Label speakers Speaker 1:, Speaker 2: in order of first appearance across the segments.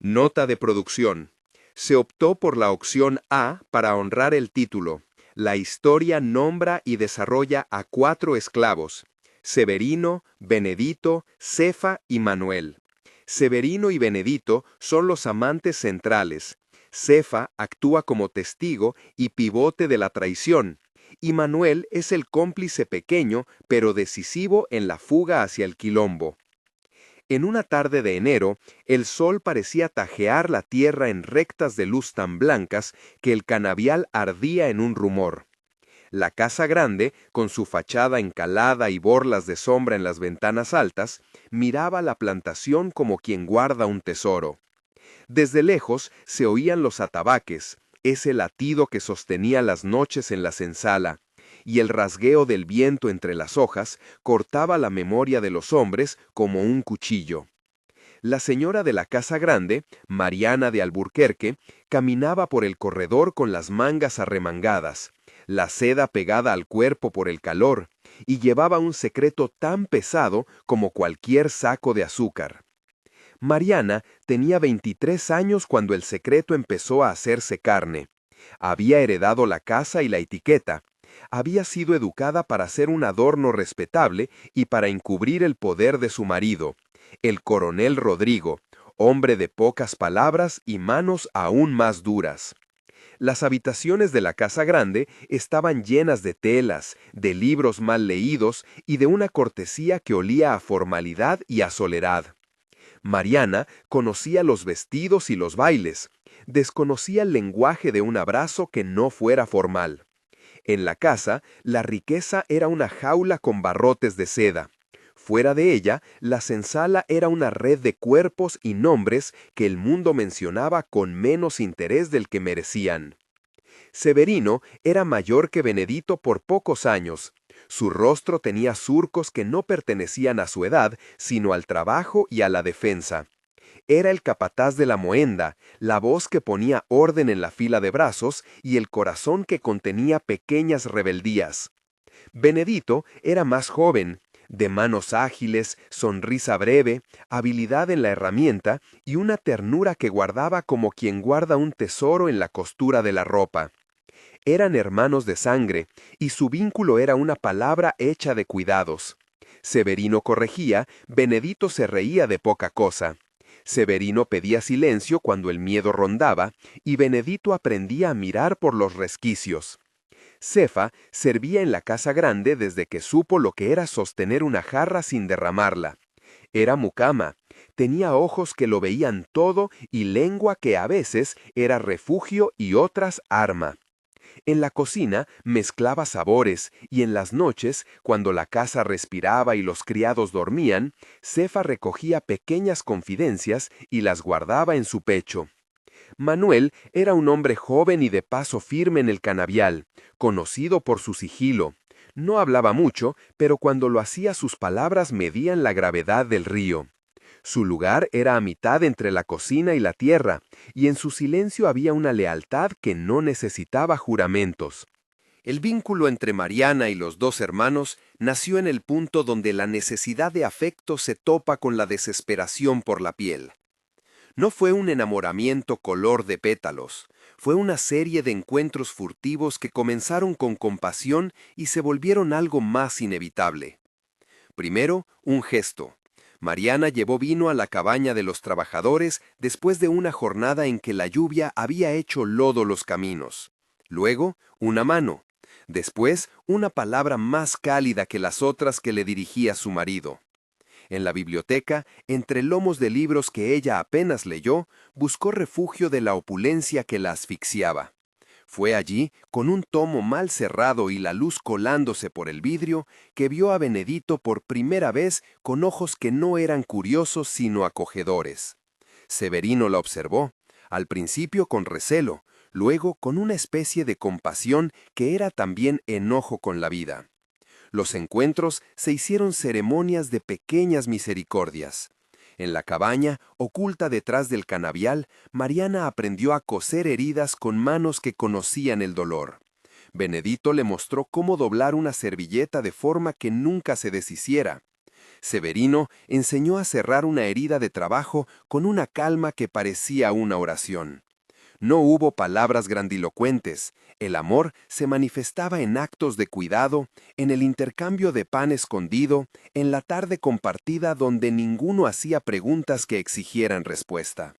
Speaker 1: Nota de producción. Se optó por la opción A para honrar el título. La historia nombra y desarrolla a 4 esclavos: Severino, Benedito, Cefa y Manuel. Severino y Benedito son los amantes centrales. Cefa actúa como testigo y pivote de la traición, y Manuel es el cómplice pequeño pero decisivo en la fuga hacia el quilombo. En una tarde de enero, el sol parecía tajear la tierra en rectas de luz tan blancas que el canavial ardía en un rumor. La casa grande, con su fachada encalada y borlas de sombra en las ventanas altas, miraba la plantación como quien guarda un tesoro. Desde lejos se oían los atabaques, ese latido que sostenía las noches en la senzala, y el rasgueo del viento entre las hojas cortaba la memoria de los hombres como un cuchillo. La señora de la casa grande, Mariana de Alburquerque, caminaba por el corredor con las mangas arremangadas, la seda pegada al cuerpo por el calor, y llevaba un secreto tan pesado como cualquier saco de azúcar. Mariana tenía 23 años cuando el secreto empezó a hacerse carne. Había heredado la casa y la etiqueta. Había sido educada para ser un adorno respetable y para encubrir el poder de su marido, el coronel Rodrigo, hombre de pocas palabras y manos aún más duras. Las habitaciones de la casa grande estaban llenas de telas, de libros mal leídos y de una cortesía que olía a formalidad y a soledad. Mariana conocía los vestidos y los bailes, desconocía el lenguaje de un abrazo que no fuera formal. En la casa, la riqueza era una jaula con barrotes de seda. Fuera de ella, la senzala era una red de cuerpos y nombres que el mundo mencionaba con menos interés del que merecían. Severino era mayor que Benedito por pocos años. Su rostro tenía surcos que no pertenecían a su edad, sino al trabajo y a la defensa. Era el capataz de la moenda, la voz que ponía orden en la fila de brazos y el corazón que contenía pequeñas rebeldías. Benedito era más joven, de manos ágiles, sonrisa breve, habilidad en la herramienta y una ternura que guardaba como quien guarda un tesoro en la costura de la ropa. Eran hermanos de sangre, y su vínculo era una palabra hecha de cuidados. Severino corregía, Benedito se reía de poca cosa. Severino pedía silencio cuando el miedo rondaba, y Benedito aprendía a mirar por los resquicios. Cefa servía en la casa grande desde que supo lo que era sostener una jarra sin derramarla. Era mucama, tenía ojos que lo veían todo y lengua que a veces era refugio y otras arma. En la cocina mezclaba sabores y en las noches, cuando la casa respiraba y los criados dormían, Cefa recogía pequeñas confidencias y las guardaba en su pecho. Manuel era un hombre joven y de paso firme en el canavial, conocido por su sigilo. No hablaba mucho, pero cuando lo hacía sus palabras medían la gravedad del río. Su lugar era a mitad entre la cocina y la tierra, y en su silencio había una lealtad que no necesitaba juramentos. El vínculo entre Mariana y los dos hermanos nació en el punto donde la necesidad de afecto se topa con la desesperación por la piel. No fue un enamoramiento color de pétalos, fue una serie de encuentros furtivos que comenzaron con compasión y se volvieron algo más inevitable. Primero, un gesto. Mariana llevó vino a la cabaña de los trabajadores después de una jornada en que la lluvia había hecho lodo los caminos. Luego, una mano. Después, una palabra más cálida que las otras que le dirigía su marido. En la biblioteca, entre lomos de libros que ella apenas leyó, buscó refugio de la opulencia que la asfixiaba. Fue allí, con un tomo mal cerrado y la luz colándose por el vidrio, que vio a Benedito por primera vez con ojos que no eran curiosos sino acogedores. Severino la observó, al principio con recelo, luego con una especie de compasión que era también enojo con la vida. Los encuentros se hicieron ceremonias de pequeñas misericordias. En la cabaña, oculta detrás del canavial, Mariana aprendió a coser heridas con manos que conocían el dolor. Benedito le mostró cómo doblar una servilleta de forma que nunca se deshiciera. Severino enseñó a cerrar una herida de trabajo con una calma que parecía una oración. No hubo palabras grandilocuentes. El amor se manifestaba en actos de cuidado, en el intercambio de pan escondido, en la tarde compartida donde ninguno hacía preguntas que exigieran respuesta.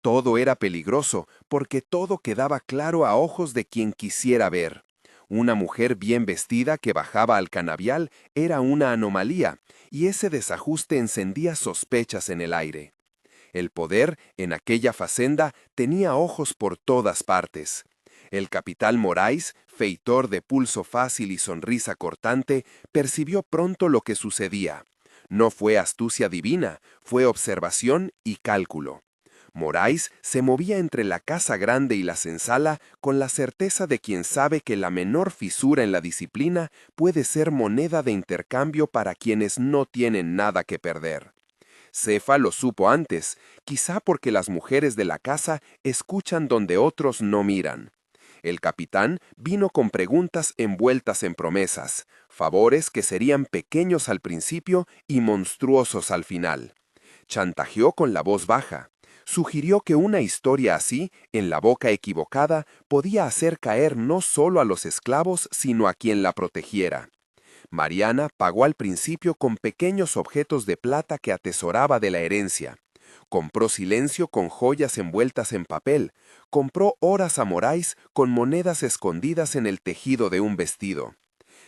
Speaker 1: Todo era peligroso porque todo quedaba claro a ojos de quien quisiera ver. Una mujer bien vestida que bajaba al canavial era una anomalía, y ese desajuste encendía sospechas en el aire. El poder, en aquella facenda, tenía ojos por todas partes. El capitán Morais, feitor de pulso fácil y sonrisa cortante, percibió pronto lo que sucedía. No fue astucia divina, fue observación y cálculo. Morais se movía entre la casa grande y la senzala con la certeza de quien sabe que la menor fisura en la disciplina puede ser moneda de intercambio para quienes no tienen nada que perder. Cefa lo supo antes, quizá porque las mujeres de la casa escuchan donde otros no miran. El capitán vino con preguntas envueltas en promesas, favores que serían pequeños al principio y monstruosos al final. Chantajeó con la voz baja. Sugirió que una historia así, en la boca equivocada, podía hacer caer no solo a los esclavos, sino a quien la protegiera. Mariana pagó al principio con pequeños objetos de plata que atesoraba de la herencia. Compró silencio con joyas envueltas en papel. Compró horas a Morais con monedas escondidas en el tejido de un vestido.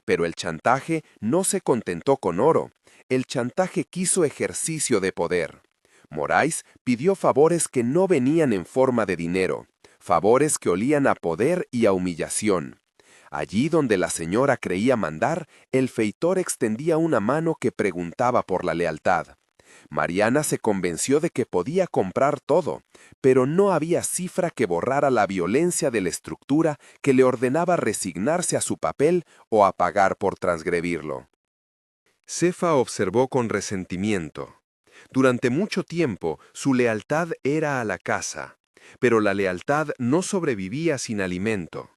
Speaker 1: Pero el chantaje no se contentó con oro. El chantaje quiso ejercicio de poder. Morais pidió favores que no venían en forma de dinero, favores que olían a poder y a humillación. Allí donde la señora creía mandar, el feitor extendía una mano que preguntaba por la lealtad. Mariana se convenció de que podía comprar todo, pero no había cifra que borrara la violencia de la estructura que le ordenaba resignarse a su papel o a pagar por transgredirlo. Cefa observó con resentimiento. Durante mucho tiempo su lealtad era a la casa, pero la lealtad no sobrevivía sin alimento.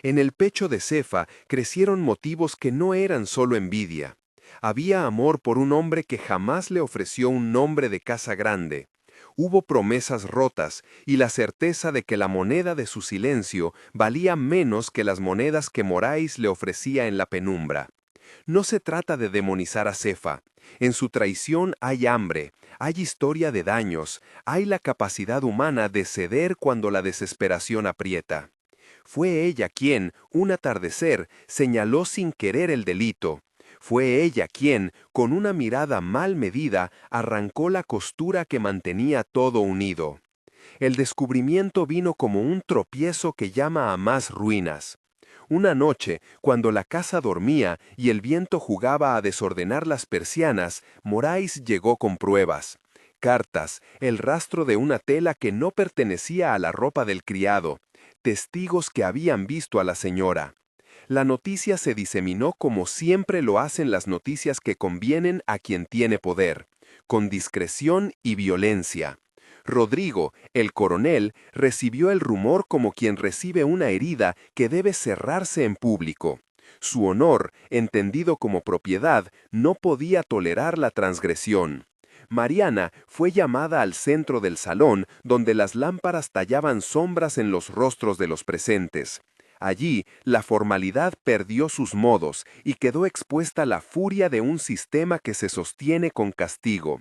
Speaker 1: En el pecho de Cefa crecieron motivos que no eran solo envidia. Había amor por un hombre que jamás le ofreció un nombre de casa grande. Hubo promesas rotas y la certeza de que la moneda de su silencio valía menos que las monedas que Morais le ofrecía en la penumbra. No se trata de demonizar a Cefa. En su traición hay hambre, hay historia de daños, hay la capacidad humana de ceder cuando la desesperación aprieta. Fue ella quien, un atardecer, señaló sin querer el delito. Fue ella quien, con una mirada mal medida, arrancó la costura que mantenía todo unido. El descubrimiento vino como un tropiezo que llama a más ruinas. Una noche, cuando la casa dormía y el viento jugaba a desordenar las persianas, Morais llegó con pruebas. Cartas, el rastro de una tela que no pertenecía a la ropa del criado, testigos que habían visto a la señora. La noticia se diseminó como siempre lo hacen las noticias que convienen a quien tiene poder, con discreción y violencia. Rodrigo, el coronel, recibió el rumor como quien recibe una herida que debe cerrarse en público. Su honor, entendido como propiedad, no podía tolerar la transgresión. Mariana fue llamada al centro del salón, donde las lámparas tallaban sombras en los rostros de los presentes. Allí, la formalidad perdió sus modos y quedó expuesta la furia de un sistema que se sostiene con castigo.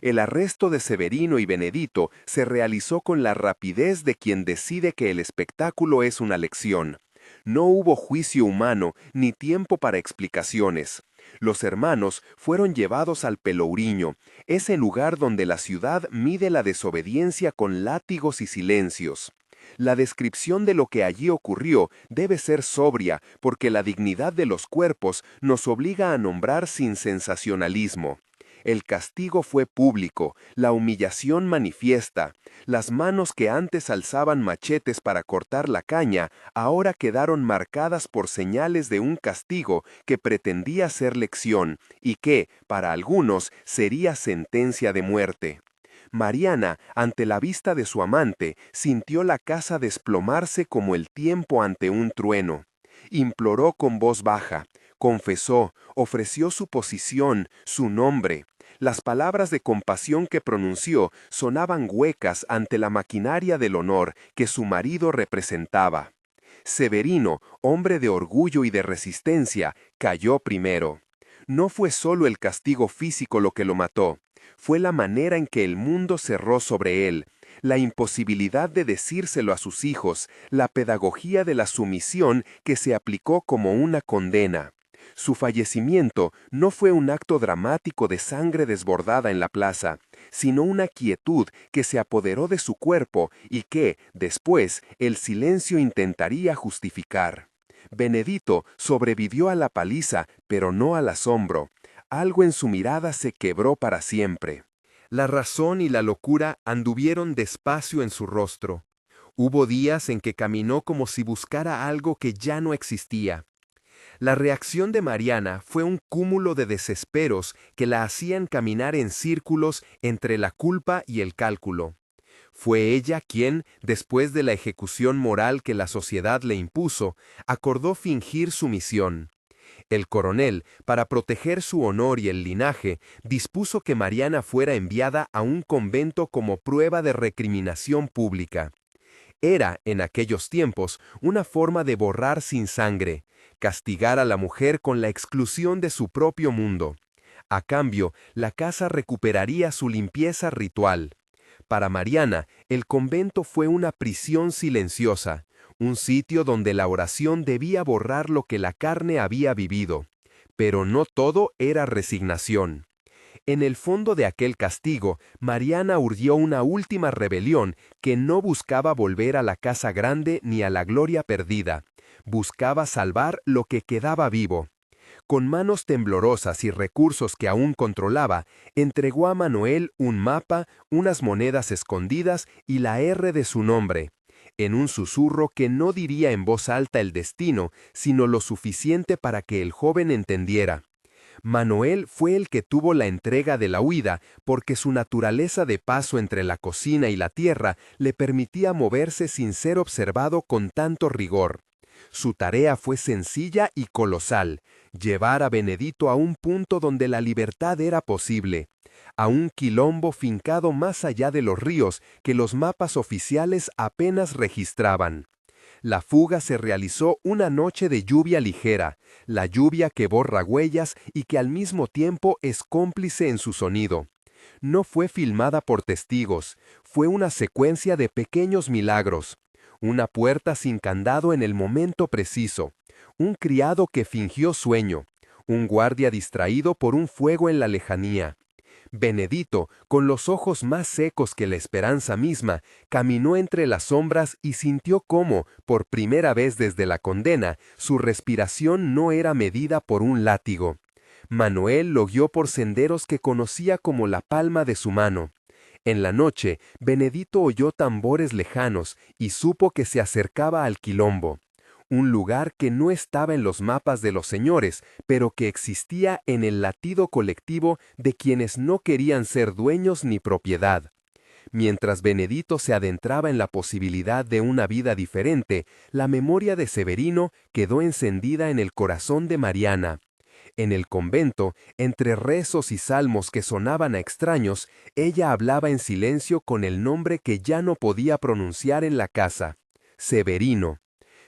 Speaker 1: El arresto de Severino y Benedito se realizó con la rapidez de quien decide que el espectáculo es una lección. No hubo juicio humano ni tiempo para explicaciones. Los hermanos fueron llevados al Pelourinho, ese lugar donde la ciudad mide la desobediencia con látigos y silencios. La descripción de lo que allí ocurrió debe ser sobria, porque la dignidad de los cuerpos nos obliga a nombrar sin sensacionalismo. El castigo fue público, la humillación manifiesta. Las manos que antes alzaban machetes para cortar la caña, ahora quedaron marcadas por señales de un castigo que pretendía ser lección y que, para algunos, sería sentencia de muerte. Mariana, ante la vista de su amante, sintió la casa desplomarse como el tiempo ante un trueno. Imploró con voz baja: confesó, ofreció su posición, su nombre. Las palabras de compasión que pronunció sonaban huecas ante la maquinaria del honor que su marido representaba. Severino, hombre de orgullo y de resistencia, cayó primero. No fue solo el castigo físico lo que lo mató, fue la manera en que el mundo cerró sobre él, la imposibilidad de decírselo a sus hijos, la pedagogía de la sumisión que se aplicó como una condena. Su fallecimiento no fue un acto dramático de sangre desbordada en la plaza, sino una quietud que se apoderó de su cuerpo y que, después, el silencio intentaría justificar. Benedito sobrevivió a la paliza, pero no al asombro. Algo en su mirada se quebró para siempre. La razón y la locura anduvieron despacio en su rostro. Hubo días en que caminó como si buscara algo que ya no existía. La reacción de Mariana fue un cúmulo de desesperos que la hacían caminar en círculos entre la culpa y el cálculo. Fue ella quien, después de la ejecución moral que la sociedad le impuso, acordó fingir su misión. El coronel, para proteger su honor y el linaje, dispuso que Mariana fuera enviada a un convento como prueba de recriminación pública. Era, en aquellos tiempos, una forma de borrar sin sangre, castigar a la mujer con la exclusión de su propio mundo. A cambio, la casa recuperaría su limpieza ritual. Para Mariana, el convento fue una prisión silenciosa, un sitio donde la oración debía borrar lo que la carne había vivido. Pero no todo era resignación. En el fondo de aquel castigo, Mariana urdió una última rebelión que no buscaba volver a la casa grande ni a la gloria perdida. Buscaba salvar lo que quedaba vivo. Con manos temblorosas y recursos que aún controlaba, entregó a Manuel un mapa, unas monedas escondidas y la R de su nombre, en un susurro que no diría en voz alta el destino, sino lo suficiente para que el joven entendiera. Manuel fue el que tuvo la entrega de la huida porque su naturaleza de paso entre la cocina y la tierra le permitía moverse sin ser observado con tanto rigor. Su tarea fue sencilla y colosal, llevar a Benedito a un punto donde la libertad era posible, a un quilombo fincado más allá de los ríos que los mapas oficiales apenas registraban. La fuga se realizó una noche de lluvia ligera, la lluvia que borra huellas y que al mismo tiempo es cómplice en su sonido. No fue filmada por testigos, fue una secuencia de pequeños milagros. Una puerta sin candado en el momento preciso, un criado que fingió sueño, un guardia distraído por un fuego en la lejanía. Benedito, con los ojos más secos que la esperanza misma, caminó entre las sombras y sintió cómo, por primera vez desde la condena, su respiración no era medida por un látigo. Manuel lo guió por senderos que conocía como la palma de su mano. En la noche, Benedito oyó tambores lejanos y supo que se acercaba al quilombo, un lugar que no estaba en los mapas de los señores, pero que existía en el latido colectivo de quienes no querían ser dueños ni propiedad. Mientras Benedito se adentraba en la posibilidad de una vida diferente, la memoria de Severino quedó encendida en el corazón de Mariana. En el convento, entre rezos y salmos que sonaban a extraños, ella hablaba en silencio con el nombre que ya no podía pronunciar en la casa: Severino.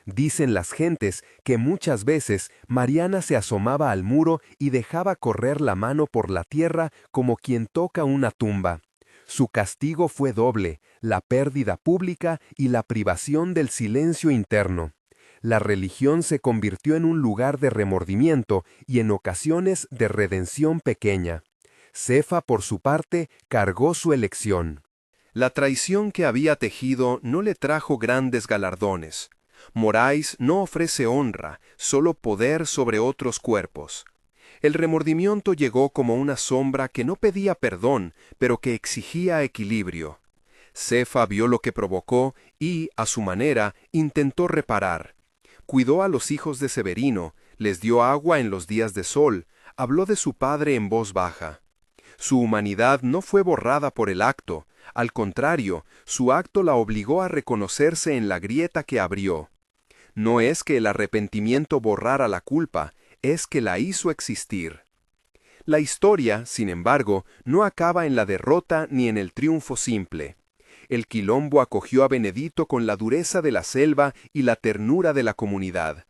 Speaker 1: Dicen las gentes que muchas veces Mariana se asomaba al muro y dejaba correr la mano por la tierra como quien toca una tumba. Su castigo fue doble, la pérdida pública y la privación del silencio interno. La religión se convirtió en un lugar de remordimiento y en ocasiones de redención pequeña. Cefa, por su parte, cargó su elección. La traición que había tejido no le trajo grandes galardones. Morais no ofrece honra, solo poder sobre otros cuerpos. El remordimiento llegó como una sombra que no pedía perdón, pero que exigía equilibrio. Cefa vio lo que provocó y, a su manera, intentó reparar. Cuidó a los hijos de Severino, les dio agua en los días de sol, habló de su padre en voz baja. Su humanidad no fue borrada por el acto, al contrario, su acto la obligó a reconocerse en la grieta que abrió. No es que el arrepentimiento borrara la culpa, es que la hizo existir. La historia, sin embargo, no acaba en la derrota ni en el triunfo simple. El Quilombo acogió a Benedito con la dureza de la selva y la ternura de la comunidad.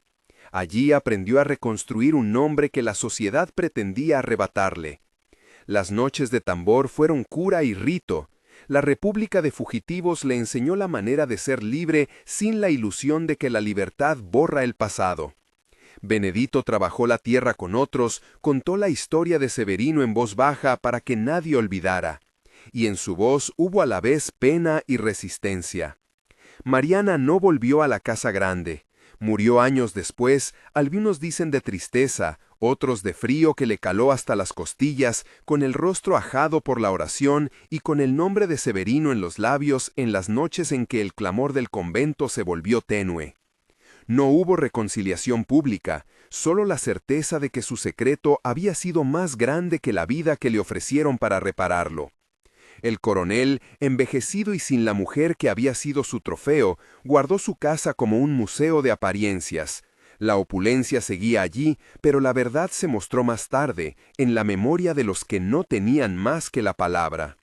Speaker 1: Allí aprendió a reconstruir un nombre que la sociedad pretendía arrebatarle. Las noches de tambor fueron cura y rito. La República de Fugitivos le enseñó la manera de ser libre sin la ilusión de que la libertad borra el pasado. Benedito trabajó la tierra con otros, contó la historia de Severino en voz baja para que nadie olvidara. Y en su voz hubo a la vez pena y resistencia. Mariana no volvió a la casa grande. Murió años después, algunos dicen de tristeza, otros de frío que le caló hasta las costillas, con el rostro ajado por la oración y con el nombre de Severino en los labios en las noches en que el clamor del convento se volvió tenue. No hubo reconciliación pública, solo la certeza de que su secreto había sido más grande que la vida que le ofrecieron para repararlo. El coronel, envejecido y sin la mujer que había sido su trofeo, guardó su casa como un museo de apariencias. La opulencia seguía allí, pero la verdad se mostró más tarde, en la memoria de los que no tenían más que la palabra.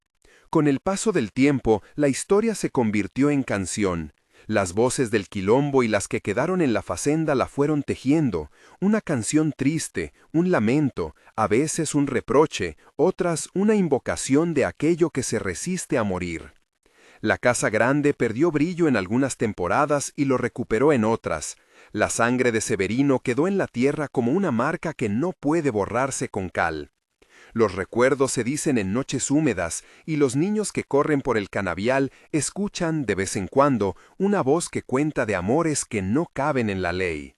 Speaker 1: Con el paso del tiempo, la historia se convirtió en canción. Las voces del Quilombo y las que quedaron en la facenda la fueron tejiendo, una canción triste, un lamento, a veces un reproche, otras una invocación de aquello que se resiste a morir. La casa grande perdió brillo en algunas temporadas y lo recuperó en otras. La sangre de Severino quedó en la tierra como una marca que no puede borrarse con cal. Los recuerdos se dicen en noches húmedas, y los niños que corren por el canavial escuchan, de vez en cuando, una voz que cuenta de amores que no caben en la ley.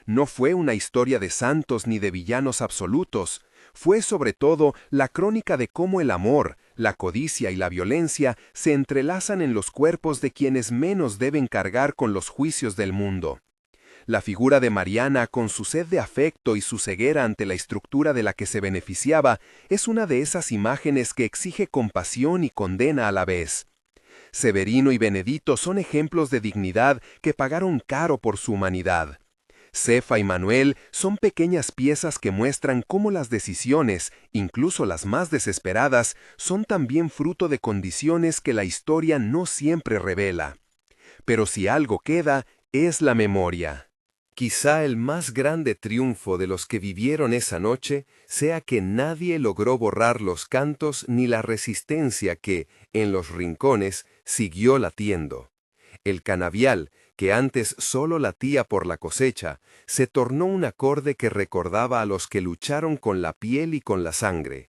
Speaker 1: No fue una historia de santos ni de villanos absolutos, fue sobre todo la crónica de cómo el amor, la codicia y la violencia se entrelazan en los cuerpos de quienes menos deben cargar con los juicios del mundo. La figura de Mariana, con su sed de afecto y su ceguera ante la estructura de la que se beneficiaba, es una de esas imágenes que exige compasión y condena a la vez. Severino y Benedito son ejemplos de dignidad que pagaron caro por su humanidad. Cefa y Manuel son pequeñas piezas que muestran cómo las decisiones, incluso las más desesperadas, son también fruto de condiciones que la historia no siempre revela. Pero si algo queda, es la memoria. Quizá el más grande triunfo de los que vivieron esa noche sea que nadie logró borrar los cantos ni la resistencia que, en los rincones, siguió latiendo. El canavial, que antes solo latía por la cosecha, se tornó un acorde que recordaba a los que lucharon con la piel y con la sangre.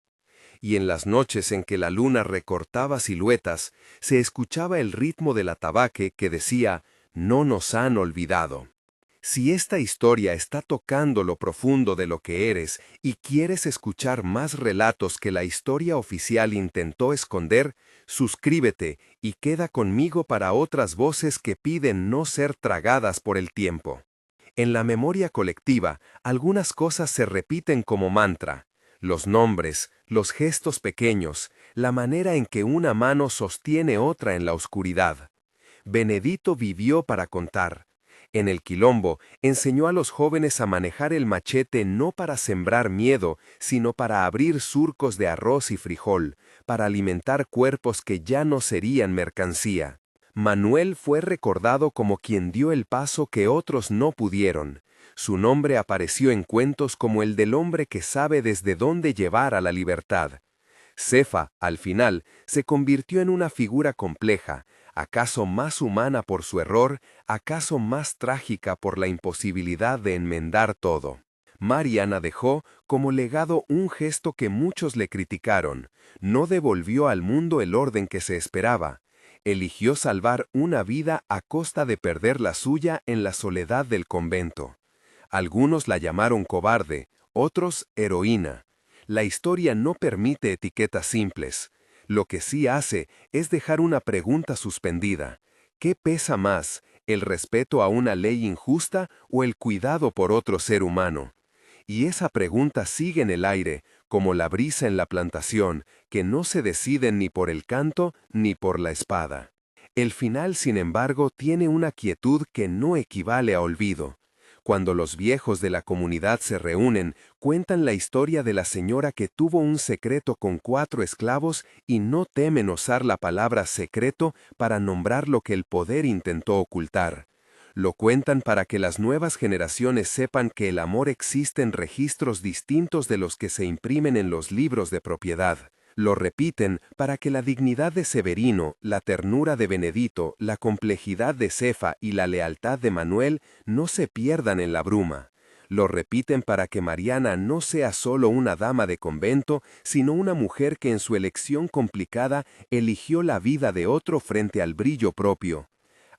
Speaker 1: Y en las noches en que la luna recortaba siluetas, se escuchaba el ritmo del atabaque que decía, «No nos han olvidado». Si esta historia está tocando lo profundo de lo que eres y quieres escuchar más relatos que la historia oficial intentó esconder, suscríbete y queda conmigo para otras voces que piden no ser tragadas por el tiempo. En la memoria colectiva, algunas cosas se repiten como mantra. Los nombres, los gestos pequeños, la manera en que una mano sostiene otra en la oscuridad. Benedito vivió para contar. En el Quilombo, enseñó a los jóvenes a manejar el machete no para sembrar miedo, sino para abrir surcos de arroz y frijol, para alimentar cuerpos que ya no serían mercancía. Manuel fue recordado como quien dio el paso que otros no pudieron. Su nombre apareció en cuentos como el del hombre que sabe desde dónde llevar a la libertad. Cefa, al final, se convirtió en una figura compleja, acaso más humana por su error, acaso más trágica por la imposibilidad de enmendar todo. Mariana dejó como legado un gesto que muchos le criticaron. No devolvió al mundo el orden que se esperaba. Eligió salvar una vida a costa de perder la suya en la soledad del convento. Algunos la llamaron cobarde, otros heroína. La historia no permite etiquetas simples. Lo que sí hace es dejar una pregunta suspendida. ¿Qué pesa más, el respeto a una ley injusta o el cuidado por otro ser humano? Y esa pregunta sigue en el aire, como la brisa en la plantación, que no se deciden ni por el canto ni por la espada. El final, sin embargo, tiene una quietud que no equivale a olvido. Cuando los viejos de la comunidad se reúnen, cuentan la historia de la señora que tuvo un secreto con 4 esclavos y no temen usar la palabra secreto para nombrar lo que el poder intentó ocultar. Lo cuentan para que las nuevas generaciones sepan que el amor existe en registros distintos de los que se imprimen en los libros de propiedad. Lo repiten para que la dignidad de Severino, la ternura de Benedito, la complejidad de Cefa y la lealtad de Manuel no se pierdan en la bruma. Lo repiten para que Mariana no sea solo una dama de convento, sino una mujer que en su elección complicada eligió la vida de otro frente al brillo propio.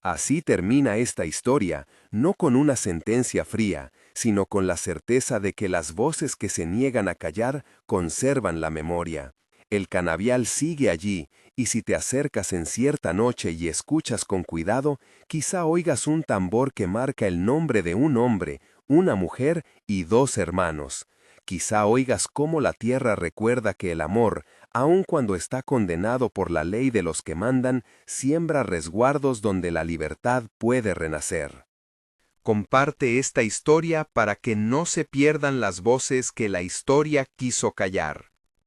Speaker 1: Así termina esta historia, no con una sentencia fría, sino con la certeza de que las voces que se niegan a callar conservan la memoria. El canavial sigue allí, y si te acercas en cierta noche y escuchas con cuidado, quizá oigas un tambor que marca el nombre de un hombre, una mujer y 2 hermanos. Quizá oigas cómo la tierra recuerda que el amor, aun cuando está condenado por la ley de los que mandan, siembra resguardos donde la libertad puede renacer. Comparte esta historia para que no se pierdan las voces que la historia quiso callar.